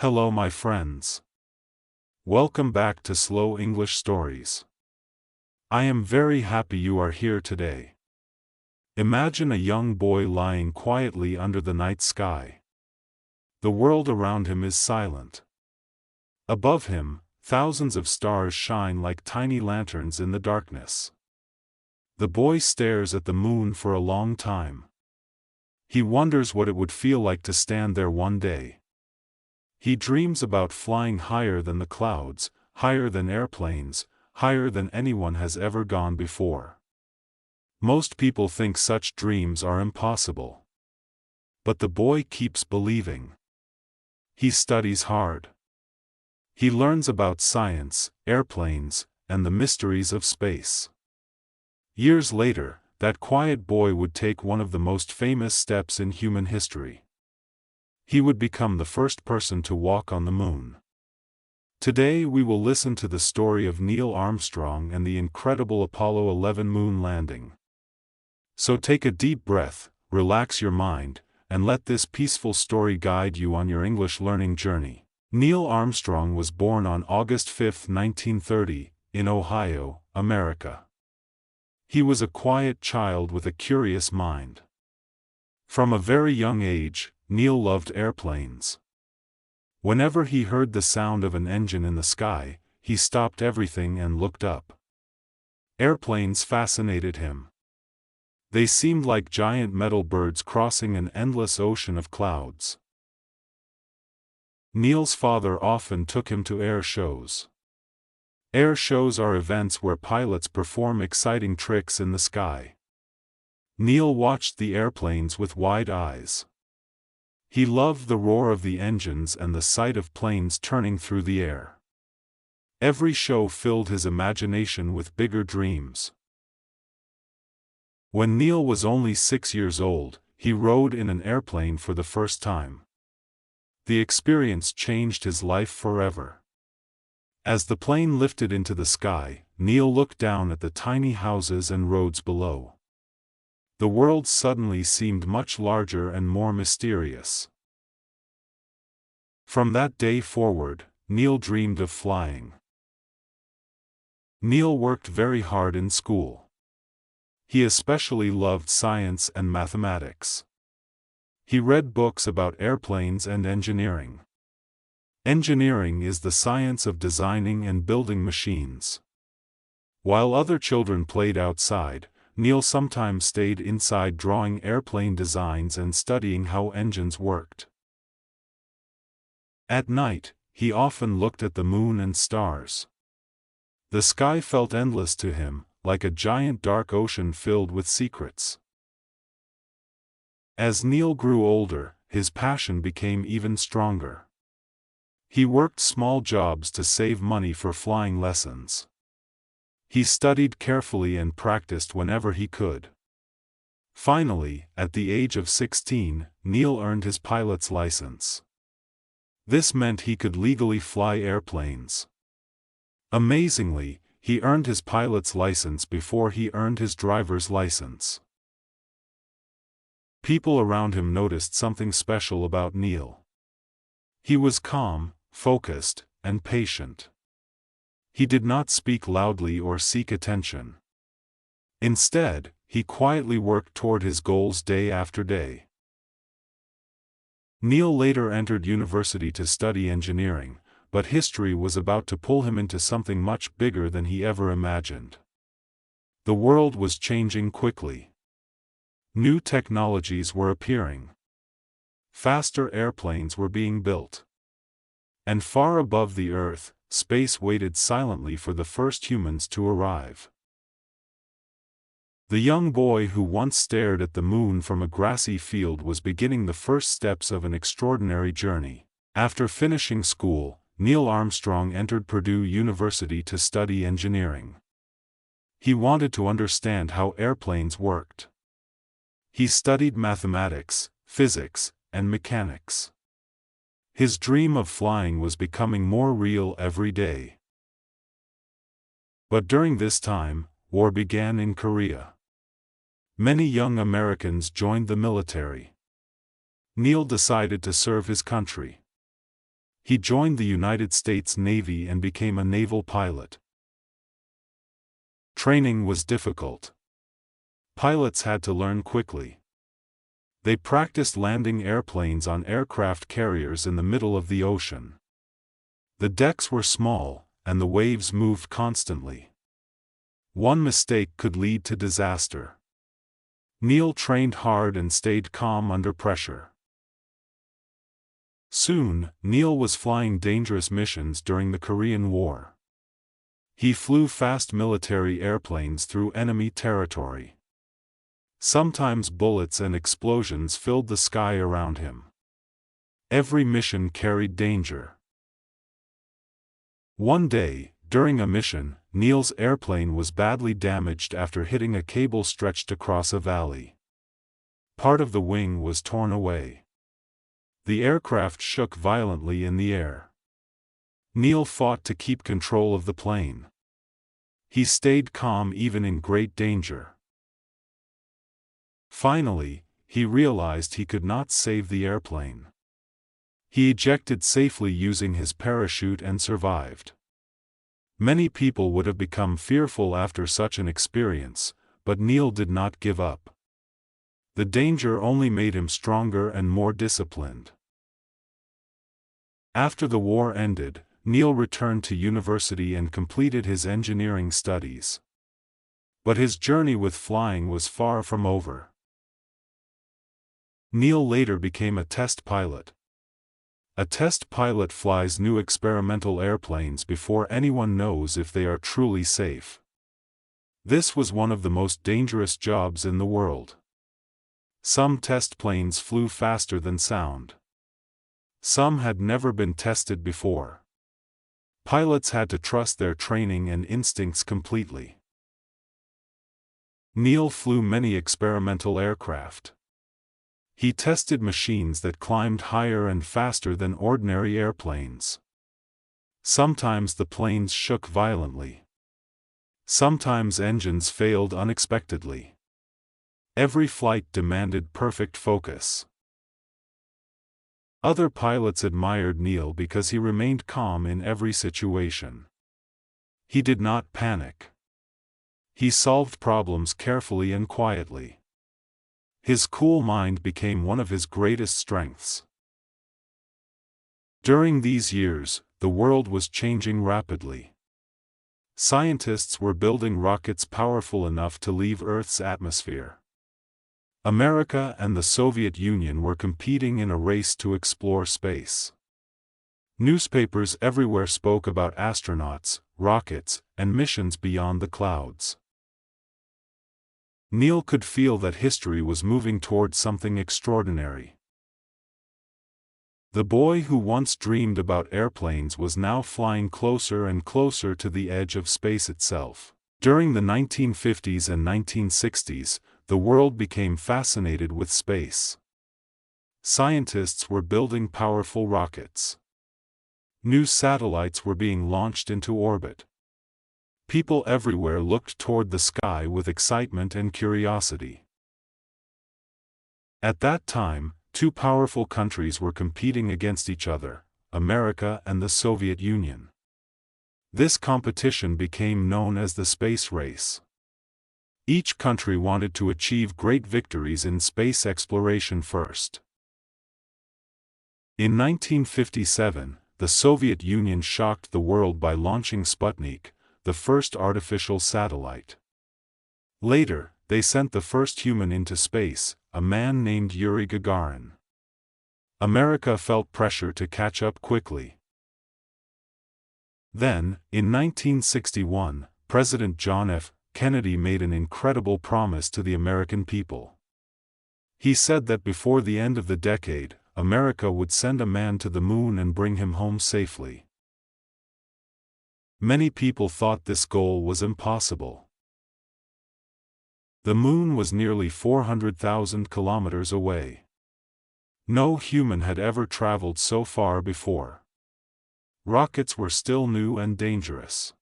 Hello my friends. Welcome back to Slow English Stories. I am very happy you are here today. Imagine a young boy lying quietly under the night sky. The world around him is silent. Above him, thousands of stars shine like tiny lanterns in the darkness. The boy stares at the moon for a long time. He wonders what it would feel like to stand there one day. He dreams about flying higher than the clouds, higher than airplanes, higher than anyone has ever gone before. Most people think such dreams are impossible. But the boy keeps believing. He studies hard. He learns about science, airplanes, and the mysteries of space. Years later, that quiet boy would take one of the most famous steps in human history. He would become the first person to walk on the moon. Today we will listen to the story of Neil Armstrong and the incredible Apollo 11 moon landing. So take a deep breath, relax your mind, and let this peaceful story guide you on your English learning journey. Neil Armstrong was born on August 5, 1930, in Ohio, America. He was a quiet child with a curious mind. From a very young age, Neil loved airplanes. Whenever he heard the sound of an engine in the sky, he stopped everything and looked up. Airplanes fascinated him. They seemed like giant metal birds crossing an endless ocean of clouds. Neil's father often took him to air shows. Air shows are events where pilots perform exciting tricks in the sky. Neil watched the airplanes with wide eyes. He loved the roar of the engines and the sight of planes turning through the air. Every show filled his imagination with bigger dreams. When Neil was only 6 years old, he rode in an airplane for the first time. The experience changed his life forever. As the plane lifted into the sky, Neil looked down at the tiny houses and roads below. The world suddenly seemed much larger and more mysterious. From that day forward, Neil dreamed of flying. Neil worked very hard in school. He especially loved science and mathematics. He read books about airplanes and engineering. Engineering is the science of designing and building machines. While other children played outside, Neil sometimes stayed inside drawing airplane designs and studying how engines worked. At night, he often looked at the moon and stars. The sky felt endless to him, like a giant dark ocean filled with secrets. As Neil grew older, his passion became even stronger. He worked small jobs to save money for flying lessons. He studied carefully and practiced whenever he could. Finally, at the age of 16, Neil earned his pilot's license. This meant he could legally fly airplanes. Amazingly, he earned his pilot's license before he earned his driver's license. People around him noticed something special about Neil. He was calm, focused, and patient. He did not speak loudly or seek attention. Instead, he quietly worked toward his goals day after day. Neil later entered university to study engineering, but history was about to pull him into something much bigger than he ever imagined. The world was changing quickly. New technologies were appearing. Faster airplanes were being built. And far above the Earth, space waited silently for the first humans to arrive. The young boy who once stared at the moon from a grassy field was beginning the first steps of an extraordinary journey. After finishing school, Neil Armstrong entered Purdue University to study engineering. He wanted to understand how airplanes worked. He studied mathematics, physics, and mechanics. His dream of flying was becoming more real every day. But during this time, war began in Korea. Many young Americans joined the military. Neil decided to serve his country. He joined the United States Navy and became a naval pilot. Training was difficult. Pilots had to learn quickly. They practiced landing airplanes on aircraft carriers in the middle of the ocean. The decks were small, and the waves moved constantly. One mistake could lead to disaster. Neil trained hard and stayed calm under pressure. Soon, Neil was flying dangerous missions during the Korean War. He flew fast military airplanes through enemy territory. Sometimes bullets and explosions filled the sky around him. Every mission carried danger. One day, during a mission, Neil's airplane was badly damaged after hitting a cable stretched across a valley. Part of the wing was torn away. The aircraft shook violently in the air. Neil fought to keep control of the plane. He stayed calm even in great danger. Finally, he realized he could not save the airplane. He ejected safely using his parachute and survived. Many people would have become fearful after such an experience, but Neil did not give up. The danger only made him stronger and more disciplined. After the war ended, Neil returned to university and completed his engineering studies. But his journey with flying was far from over. Neil later became a test pilot. A test pilot flies new experimental airplanes before anyone knows if they are truly safe. This was one of the most dangerous jobs in the world. Some test planes flew faster than sound. Some had never been tested before. Pilots had to trust their training and instincts completely. Neil flew many experimental aircraft. He tested machines that climbed higher and faster than ordinary airplanes. Sometimes the planes shook violently. Sometimes engines failed unexpectedly. Every flight demanded perfect focus. Other pilots admired Neil because he remained calm in every situation. He did not panic. He solved problems carefully and quietly. His cool mind became one of his greatest strengths. During these years, the world was changing rapidly. Scientists were building rockets powerful enough to leave Earth's atmosphere. America and the Soviet Union were competing in a race to explore space. Newspapers everywhere spoke about astronauts, rockets, and missions beyond the clouds. Neil could feel that history was moving toward something extraordinary. The boy who once dreamed about airplanes was now flying closer and closer to the edge of space itself. During the 1950s and 1960s, the world became fascinated with space. Scientists were building powerful rockets. New satellites were being launched into orbit. People everywhere looked toward the sky with excitement and curiosity. At that time, two powerful countries were competing against each other, America and the Soviet Union. This competition became known as the space race. Each country wanted to achieve great victories in space exploration first. In 1957, the Soviet Union shocked the world by launching Sputnik, the first artificial satellite. Later, they sent the first human into space, a man named Yuri Gagarin. America felt pressure to catch up quickly. Then, in 1961, President John F. Kennedy made an incredible promise to the American people. He said that before the end of the decade, America would send a man to the moon and bring him home safely. Many people thought this goal was impossible. The moon was nearly 400,000 kilometers away. No human had ever traveled so far before. Rockets were still new and dangerous.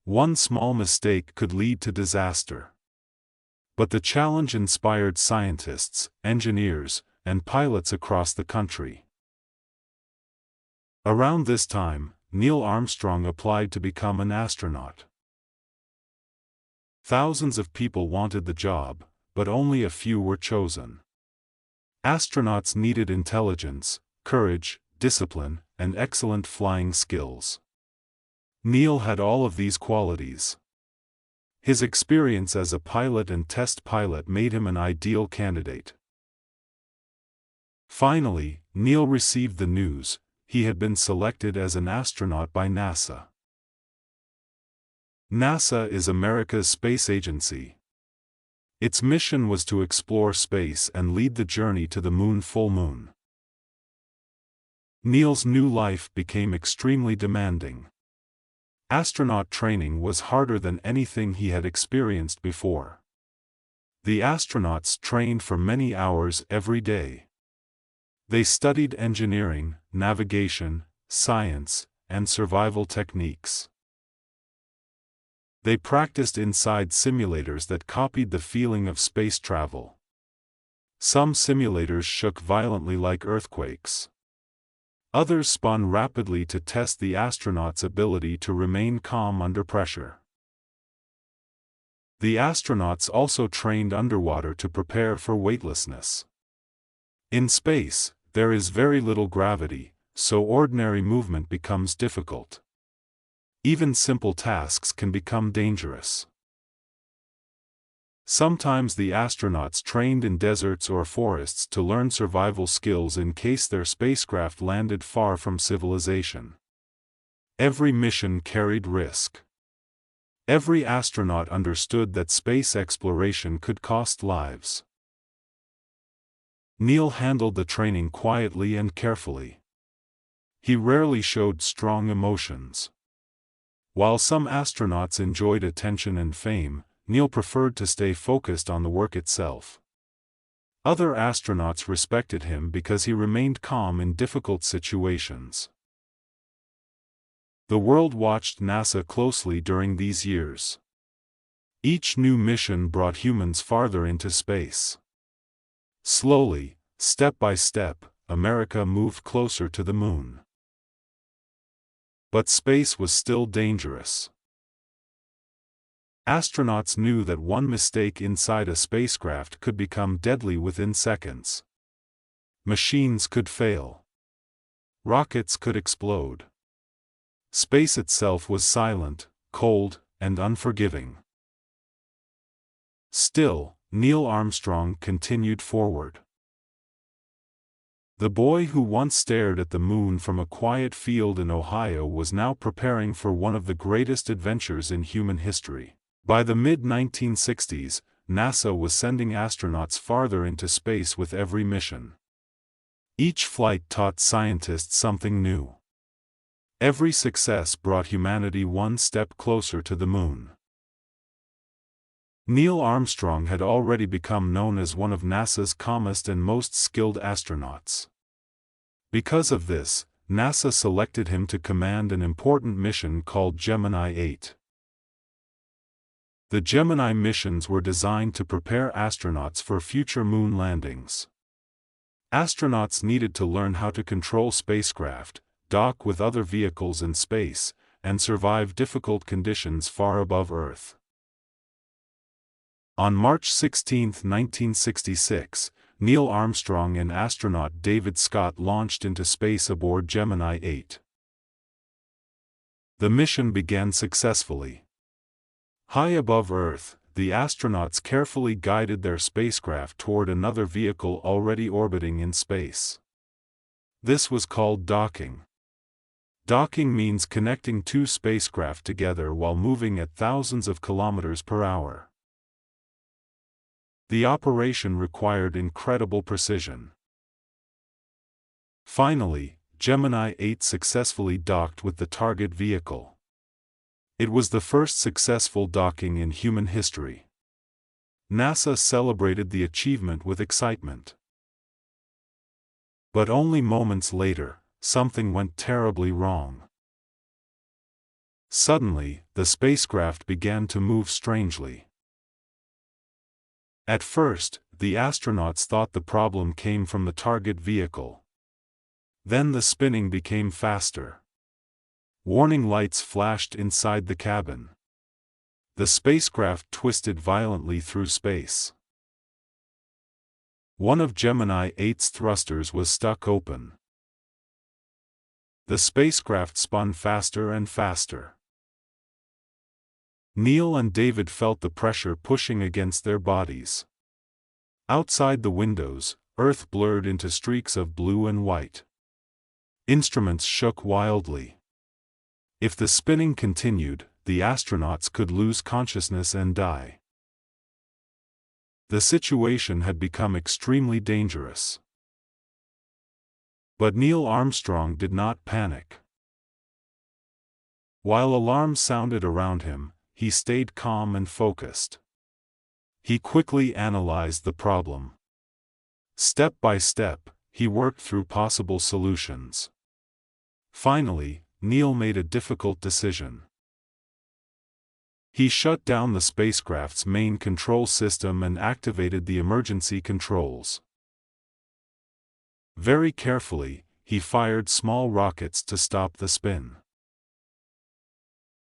One small mistake could lead to disaster. But the challenge inspired scientists, engineers, and pilots across the country. Around this time, Neil Armstrong applied to become an astronaut. Thousands of people wanted the job, but only a few were chosen. Astronauts needed intelligence, courage, discipline, and excellent flying skills. Neil had all of these qualities. His experience as a pilot and test pilot made him an ideal candidate. Finally, Neil received the news: he had been selected as an astronaut by NASA. NASA is America's space agency. Its mission was to explore space and lead the journey to the moon full moon. Neil's new life became extremely demanding. Astronaut training was harder than anything he had experienced before. The astronauts trained for many hours every day. They studied engineering, navigation, science, and survival techniques. They practiced inside simulators that copied the feeling of space travel. Some simulators shook violently like earthquakes. Others spun rapidly to test the astronauts' ability to remain calm under pressure. The astronauts also trained underwater to prepare for weightlessness. In space, there is very little gravity, so ordinary movement becomes difficult. Even simple tasks can become dangerous. Sometimes the astronauts trained in deserts or forests to learn survival skills in case their spacecraft landed far from civilization. Every mission carried risk. Every astronaut understood that space exploration could cost lives. Neil handled the training quietly and carefully. He rarely showed strong emotions. While some astronauts enjoyed attention and fame, Neil preferred to stay focused on the work itself. Other astronauts respected him because he remained calm in difficult situations. The world watched NASA closely during these years. Each new mission brought humans farther into space. Slowly, step by step, America moved closer to the moon. But space was still dangerous. Astronauts knew that one mistake inside a spacecraft could become deadly within seconds. Machines could fail. Rockets could explode. Space itself was silent, cold, and unforgiving. Still, Neil Armstrong continued forward. The boy who once stared at the moon from a quiet field in Ohio was now preparing for one of the greatest adventures in human history. By the mid-1960s, NASA was sending astronauts farther into space with every mission. Each flight taught scientists something new. Every success brought humanity one step closer to the moon. Neil Armstrong had already become known as one of NASA's calmest and most skilled astronauts. Because of this, NASA selected him to command an important mission called Gemini 8. The Gemini missions were designed to prepare astronauts for future moon landings. Astronauts needed to learn how to control spacecraft, dock with other vehicles in space, and survive difficult conditions far above Earth. On March 16, 1966, Neil Armstrong and astronaut David Scott launched into space aboard Gemini 8. The mission began successfully. High above Earth, the astronauts carefully guided their spacecraft toward another vehicle already orbiting in space. This was called docking. Docking means connecting two spacecraft together while moving at thousands of kilometers per hour. The operation required incredible precision. Finally, Gemini 8 successfully docked with the target vehicle. It was the first successful docking in human history. NASA celebrated the achievement with excitement. But only moments later, something went terribly wrong. Suddenly, the spacecraft began to move strangely. At first, the astronauts thought the problem came from the target vehicle. Then the spinning became faster. Warning lights flashed inside the cabin. The spacecraft twisted violently through space. One of Gemini 8's thrusters was stuck open. The spacecraft spun faster and faster. Neil and David felt the pressure pushing against their bodies. Outside the windows, Earth blurred into streaks of blue and white. Instruments shook wildly. If the spinning continued, the astronauts could lose consciousness and die. The situation had become extremely dangerous. But Neil Armstrong did not panic. While alarms sounded around him, he stayed calm and focused. He quickly analyzed the problem. Step by step, he worked through possible solutions. Finally, Neil made a difficult decision. He shut down the spacecraft's main control system and activated the emergency controls. Very carefully, he fired small rockets to stop the spin.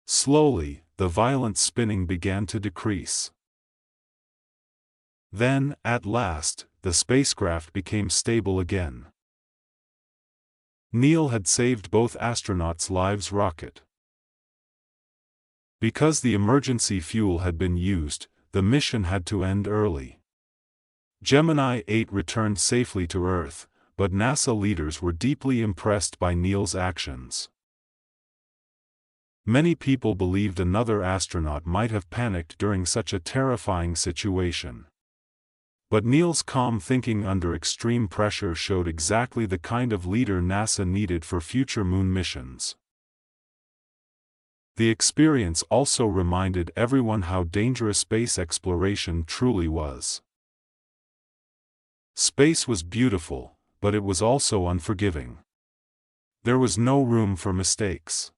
Slowly, the violent spinning began to decrease. Then, at last, the spacecraft became stable again. Neil had saved both astronauts' lives. Rocket. Because the emergency fuel had been used, the mission had to end early. Gemini 8 returned safely to Earth, but NASA leaders were deeply impressed by Neil's actions. Many people believed another astronaut might have panicked during such a terrifying situation. But Neil's calm thinking under extreme pressure showed exactly the kind of leader NASA needed for future moon missions. The experience also reminded everyone how dangerous space exploration truly was. Space was beautiful, but it was also unforgiving. There was no room for mistakes.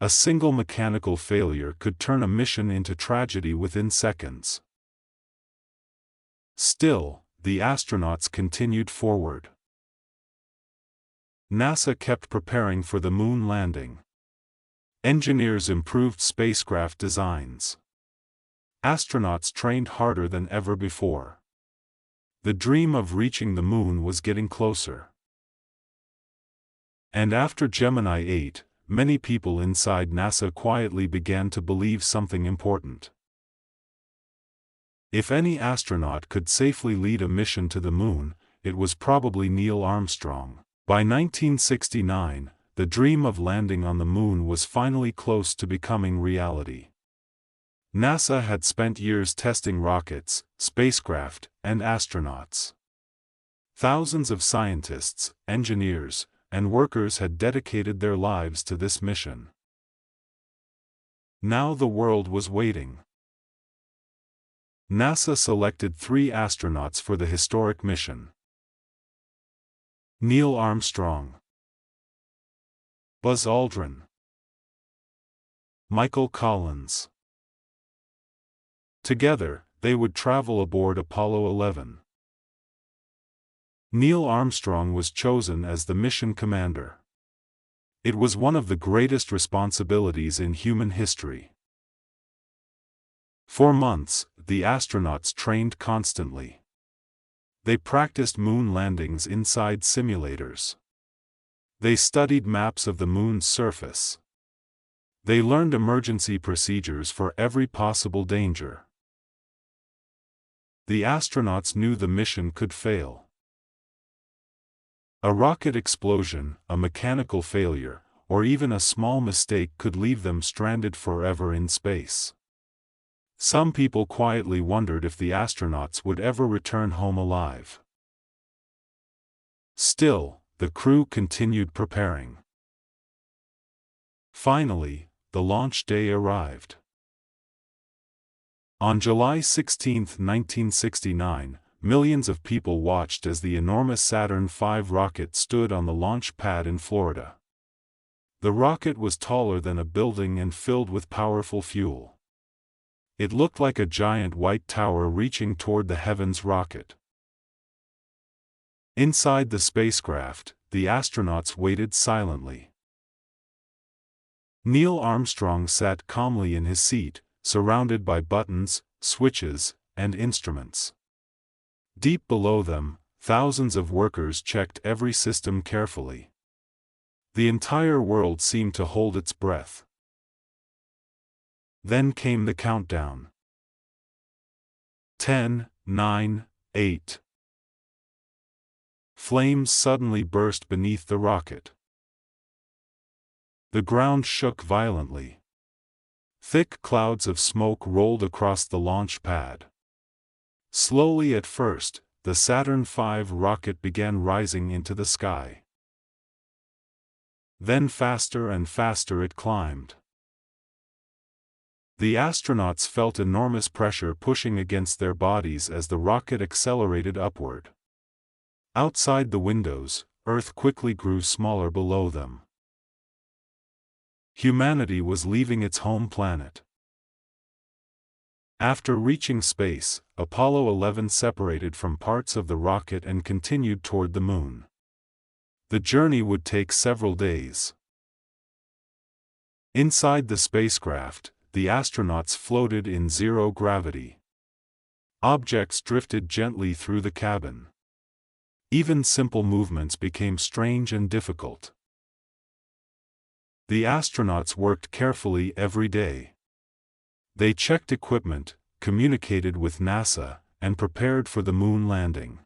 A single mechanical failure could turn a mission into tragedy within seconds. Still, the astronauts continued forward. NASA kept preparing for the moon landing. Engineers improved spacecraft designs. Astronauts trained harder than ever before. The dream of reaching the moon was getting closer. And after Gemini 8, many people inside NASA quietly began to believe something important. If any astronaut could safely lead a mission to the moon, it was probably Neil Armstrong. By 1969, the dream of landing on the moon was finally close to becoming reality. NASA had spent years testing rockets, spacecraft, and astronauts. Thousands of scientists, engineers, and workers had dedicated their lives to this mission. Now the world was waiting. NASA selected 3 astronauts for the historic mission. Neil Armstrong, Buzz Aldrin, Michael Collins. Together, they would travel aboard Apollo 11. Neil Armstrong was chosen as the mission commander. It was one of the greatest responsibilities in human history. For months, the astronauts trained constantly. They practiced moon landings inside simulators. They studied maps of the moon's surface. They learned emergency procedures for every possible danger. The astronauts knew the mission could fail. A rocket explosion, a mechanical failure, or even a small mistake could leave them stranded forever in space. Some people quietly wondered if the astronauts would ever return home alive. Still, the crew continued preparing. Finally, the launch day arrived. On July 16, 1969, millions of people watched as the enormous Saturn V rocket stood on the launch pad in Florida. The rocket was taller than a building and filled with powerful fuel. It looked like a giant white tower reaching toward the heavens. Rocket. Inside the spacecraft, the astronauts waited silently. Neil Armstrong sat calmly in his seat, surrounded by buttons, switches, and instruments. Deep below them, thousands of workers checked every system carefully. The entire world seemed to hold its breath. Then came the countdown. 10, 9, 8. Flames suddenly burst beneath the rocket. The ground shook violently. Thick clouds of smoke rolled across the launch pad. Slowly at first, the Saturn V rocket began rising into the sky. Then faster and faster it climbed. The astronauts felt enormous pressure pushing against their bodies as the rocket accelerated upward. Outside the windows, Earth quickly grew smaller below them. Humanity was leaving its home planet. After reaching space, Apollo 11 separated from parts of the rocket and continued toward the Moon. The journey would take several days. Inside the spacecraft, the astronauts floated in zero gravity. Objects drifted gently through the cabin. Even simple movements became strange and difficult. The astronauts worked carefully every day. They checked equipment, communicated with NASA, and prepared for the moon landing.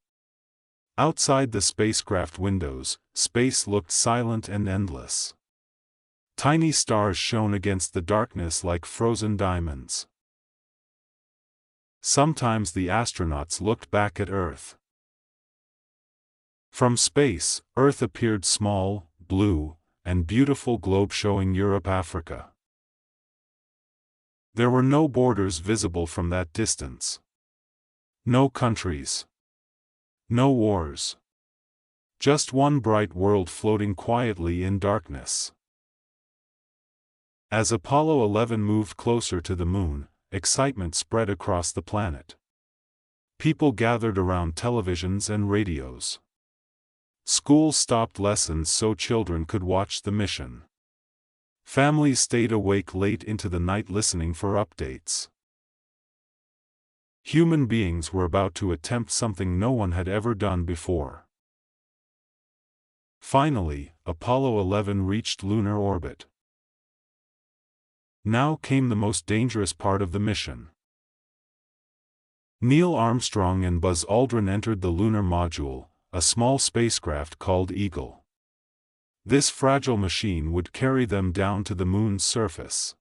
Outside the spacecraft windows, space looked silent and endless. Tiny stars shone against the darkness like frozen diamonds. Sometimes the astronauts looked back at Earth. From space, Earth appeared small, blue, and beautiful globe showing Europe, Africa. There were no borders visible from that distance. No countries. No wars. Just one bright world floating quietly in darkness. As Apollo 11 moved closer to the Moon, excitement spread across the planet. People gathered around televisions and radios. Schools stopped lessons so children could watch the mission. Families stayed awake late into the night listening for updates. Human beings were about to attempt something no one had ever done before. Finally, Apollo 11 reached lunar orbit. Now came the most dangerous part of the mission. Neil Armstrong and Buzz Aldrin entered the lunar module, a small spacecraft called Eagle. This fragile machine would carry them down to the Moon's surface.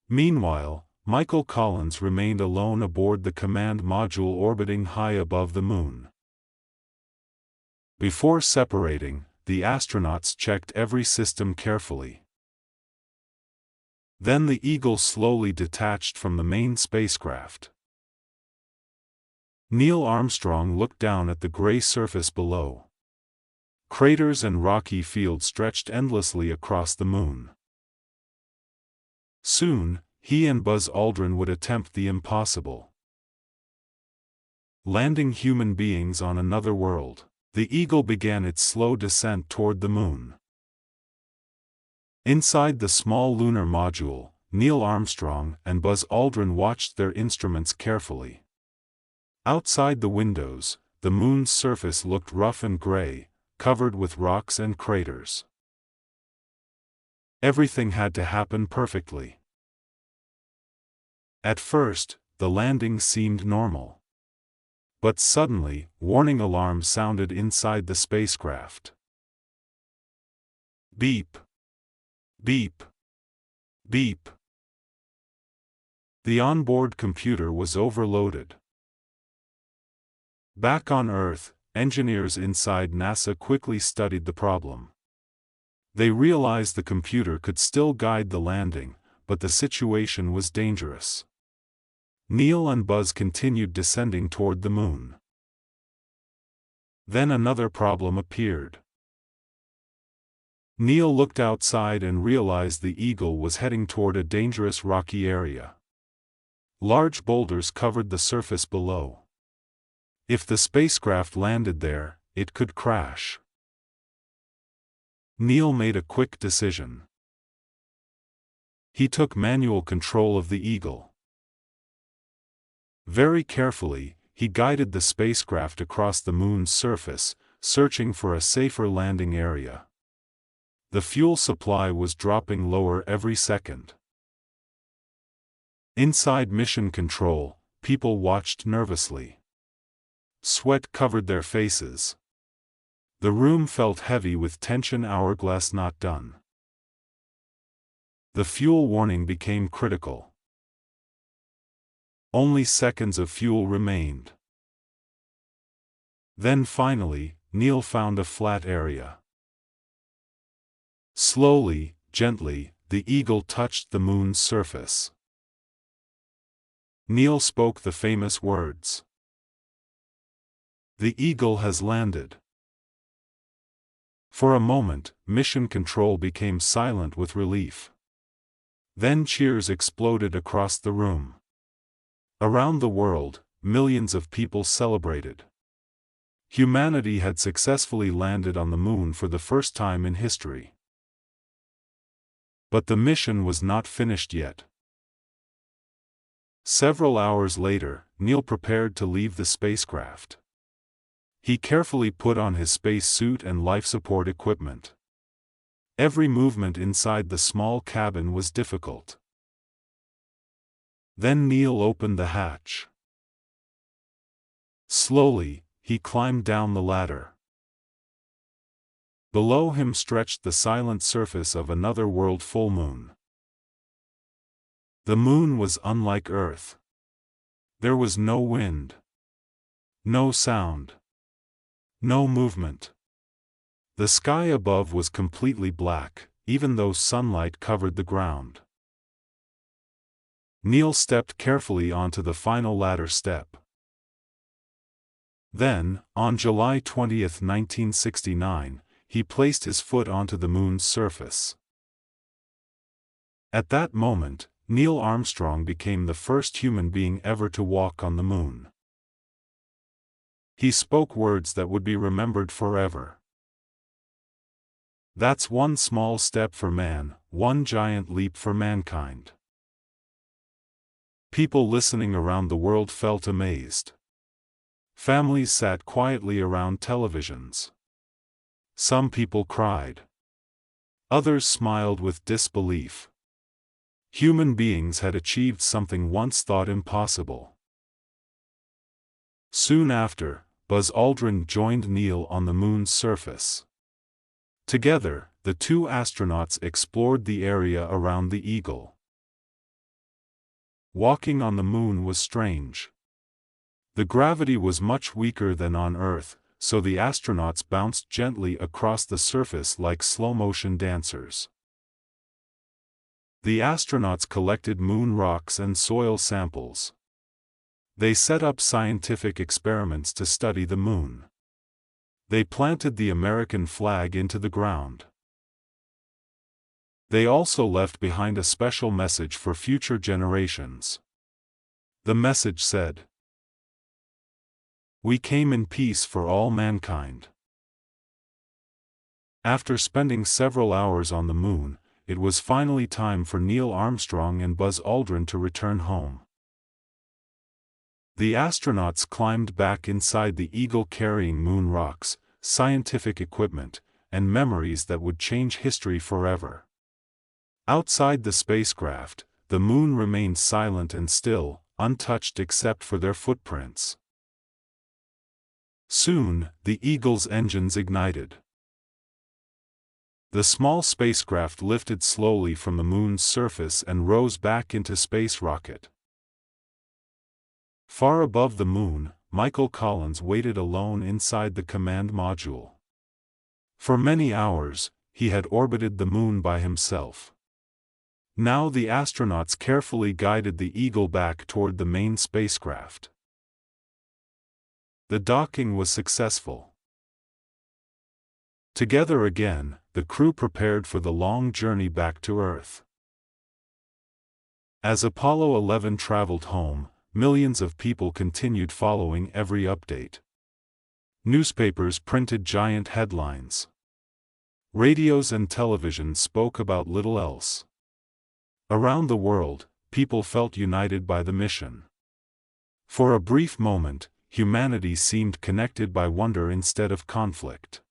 Meanwhile, Michael Collins remained alone aboard the command module orbiting high above the Moon. Before separating, the astronauts checked every system carefully. Then the Eagle slowly detached from the main spacecraft. Neil Armstrong looked down at the gray surface below. Craters and rocky fields stretched endlessly across the Moon. Soon, he and Buzz Aldrin would attempt the impossible. Landing human beings on another world, the Eagle began its slow descent toward the Moon. Inside the small lunar module, Neil Armstrong and Buzz Aldrin watched their instruments carefully. Outside the windows, the Moon's surface looked rough and gray, covered with rocks and craters. Everything had to happen perfectly. At first, the landing seemed normal. But suddenly, warning alarms sounded inside the spacecraft. Beep. Beep. Beep. The onboard computer was overloaded. Back on Earth, engineers inside NASA quickly studied the problem. They realized the computer could still guide the landing, but the situation was dangerous. Neil and Buzz continued descending toward the Moon. Then another problem appeared. Neil looked outside and realized the Eagle was heading toward a dangerous rocky area. Large boulders covered the surface below. If the spacecraft landed there, it could crash. Neil made a quick decision. He took manual control of the Eagle. Very carefully, he guided the spacecraft across the moon's surface, searching for a safer landing area. The fuel supply was dropping lower every second. Inside Mission Control, people watched nervously. Sweat covered their faces. The room felt heavy with tension. Hourglass not done. The fuel warning became critical. Only seconds of fuel remained. Then finally, Neil found a flat area. Slowly, gently, the Eagle touched the moon's surface. Neil spoke the famous words. "The Eagle has landed." For a moment, Mission Control became silent with relief. Then cheers exploded across the room. Around the world, millions of people celebrated. Humanity had successfully landed on the moon for the first time in history. But the mission was not finished yet. Several hours later, Neil prepared to leave the spacecraft. He carefully put on his space suit and life support equipment. Every movement inside the small cabin was difficult. Then Neil opened the hatch. Slowly, he climbed down the ladder. Below him stretched the silent surface of another world full moon. The moon was unlike Earth. There was no wind. No sound. No movement. The sky above was completely black, even though sunlight covered the ground. Neil stepped carefully onto the final ladder step. Then, on July 20, 1969, he placed his foot onto the moon's surface. At that moment, Neil Armstrong became the first human being ever to walk on the moon. He spoke words that would be remembered forever. "That's one small step for man, one giant leap for mankind." People listening around the world felt amazed. Families sat quietly around televisions. Some people cried. Others smiled with disbelief. Human beings had achieved something once thought impossible. Soon after, Buzz Aldrin joined Neil on the moon's surface. Together, the two astronauts explored the area around the Eagle. Walking on the moon was strange. The gravity was much weaker than on Earth, so the astronauts bounced gently across the surface like slow-motion dancers. The astronauts collected moon rocks and soil samples. They set up scientific experiments to study the moon. They planted the American flag into the ground. They also left behind a special message for future generations. The message said, "We came in peace for all mankind." After spending several hours on the moon, it was finally time for Neil Armstrong and Buzz Aldrin to return home. The astronauts climbed back inside the Eagle carrying moon rocks, scientific equipment, and memories that would change history forever. Outside the spacecraft, the moon remained silent and still, untouched except for their footprints. Soon, the Eagle's engines ignited. The small spacecraft lifted slowly from the moon's surface and rose back into space rocket. Far above the moon, Michael Collins waited alone inside the command module. For many hours, he had orbited the moon by himself. Now the astronauts carefully guided the Eagle back toward the main spacecraft. The docking was successful. Together again, the crew prepared for the long journey back to Earth. As Apollo 11 traveled home, millions of people continued following every update. Newspapers printed giant headlines. Radios and television spoke about little else. Around the world, people felt united by the mission. For a brief moment, humanity seemed connected by wonder instead of conflict.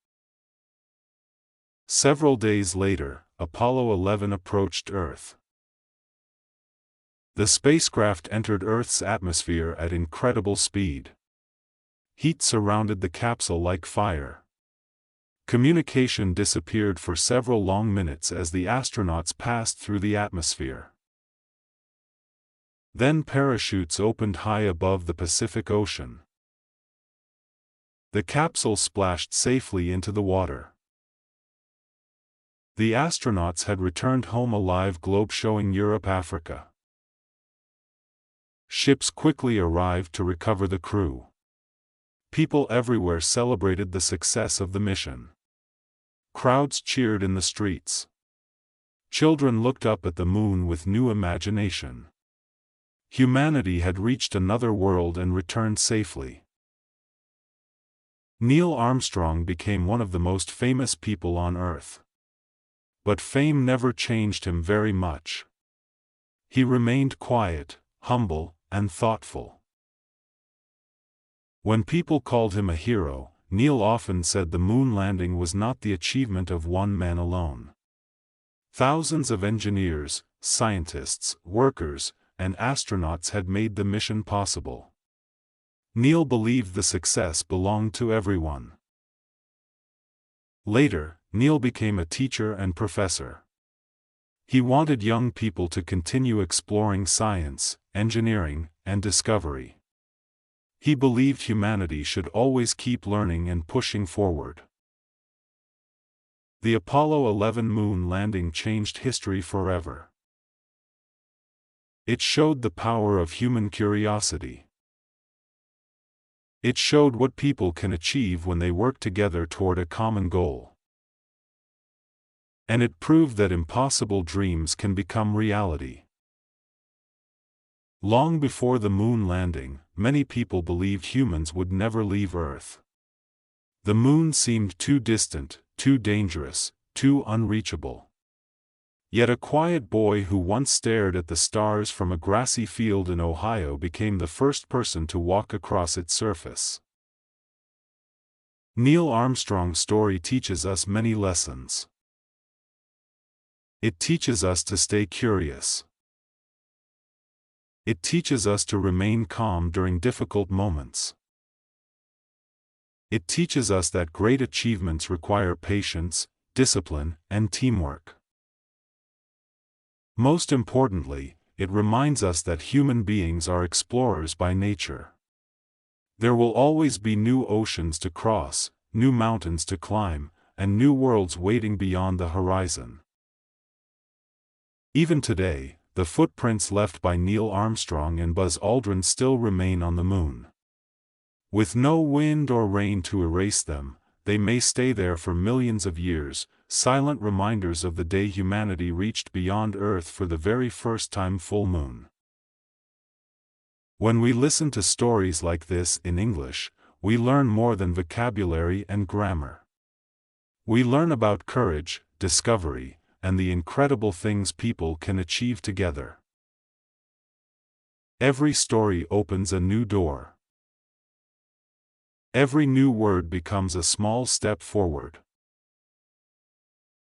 Several days later, Apollo 11 approached Earth. The spacecraft entered Earth's atmosphere at incredible speed. Heat surrounded the capsule like fire. Communication disappeared for several long minutes as the astronauts passed through the atmosphere. Then parachutes opened high above the Pacific Ocean. The capsule splashed safely into the water. The astronauts had returned home alive, globe showing Europe, Africa. Ships quickly arrived to recover the crew. People everywhere celebrated the success of the mission. Crowds cheered in the streets. Children looked up at the moon with new imagination. Humanity had reached another world and returned safely. Neil Armstrong became one of the most famous people on Earth. But fame never changed him very much. He remained quiet, humble, and thoughtful. When people called him a hero, Neil often said the moon landing was not the achievement of one man alone. Thousands of engineers, scientists, workers, and astronauts had made the mission possible. Neil believed the success belonged to everyone. Later, Neil became a teacher and professor. He wanted young people to continue exploring science, engineering, and discovery. He believed humanity should always keep learning and pushing forward. The Apollo 11 moon landing changed history forever. It showed the power of human curiosity. It showed what people can achieve when they work together toward a common goal. And it proved that impossible dreams can become reality. Long before the moon landing, many people believed humans would never leave Earth. The moon seemed too distant, too dangerous, too unreachable. Yet a quiet boy who once stared at the stars from a grassy field in Ohio became the first person to walk across its surface. Neil Armstrong's story teaches us many lessons. It teaches us to stay curious. It teaches us to remain calm during difficult moments. It teaches us that great achievements require patience, discipline, and teamwork. Most importantly, it reminds us that human beings are explorers by nature. There will always be new oceans to cross, new mountains to climb, and new worlds waiting beyond the horizon. Even today, the footprints left by Neil Armstrong and Buzz Aldrin still remain on the moon. With no wind or rain to erase them, they may stay there for millions of years, silent reminders of the day humanity reached beyond Earth for the very first time. Full moon. When we listen to stories like this in English, we learn more than vocabulary and grammar. We learn about courage, discovery, and the incredible things people can achieve together. Every story opens a new door. Every new word becomes a small step forward.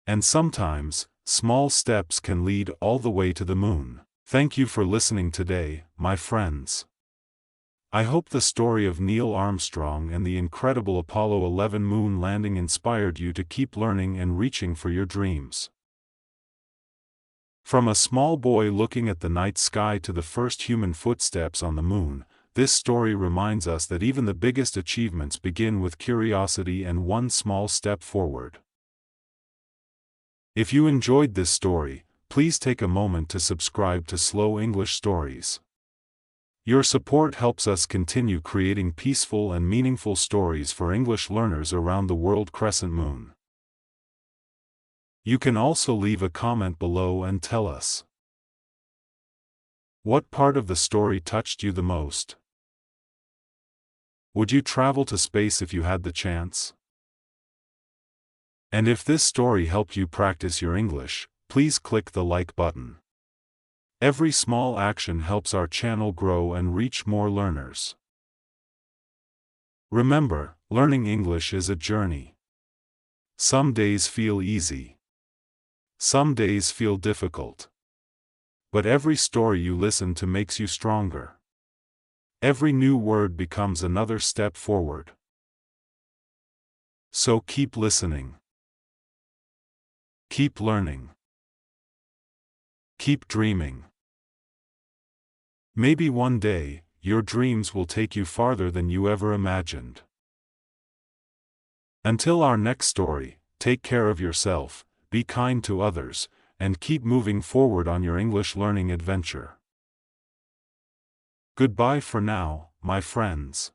And sometimes, small steps can lead all the way to the moon. Thank you for listening today, my friends. I hope the story of Neil Armstrong and the incredible Apollo 11 moon landing inspired you to keep learning and reaching for your dreams. From a small boy looking at the night sky to the first human footsteps on the moon, this story reminds us that even the biggest achievements begin with curiosity and one small step forward. If you enjoyed this story, please take a moment to subscribe to Slow English Stories. Your support helps us continue creating peaceful and meaningful stories for English learners around the world. Crescent Moon. You can also leave a comment below and tell us what part of the story touched you the most. Would you travel to space if you had the chance? And if this story helped you practice your English, please click the like button. Every small action helps our channel grow and reach more learners. Remember, learning English is a journey. Some days feel easy. Some days feel difficult. But every story you listen to makes you stronger. Every new word becomes another step forward. So keep listening. Keep learning. Keep dreaming. Maybe one day, your dreams will take you farther than you ever imagined. Until our next story, take care of yourself, be kind to others, and keep moving forward on your English learning adventure. Goodbye for now, my friends.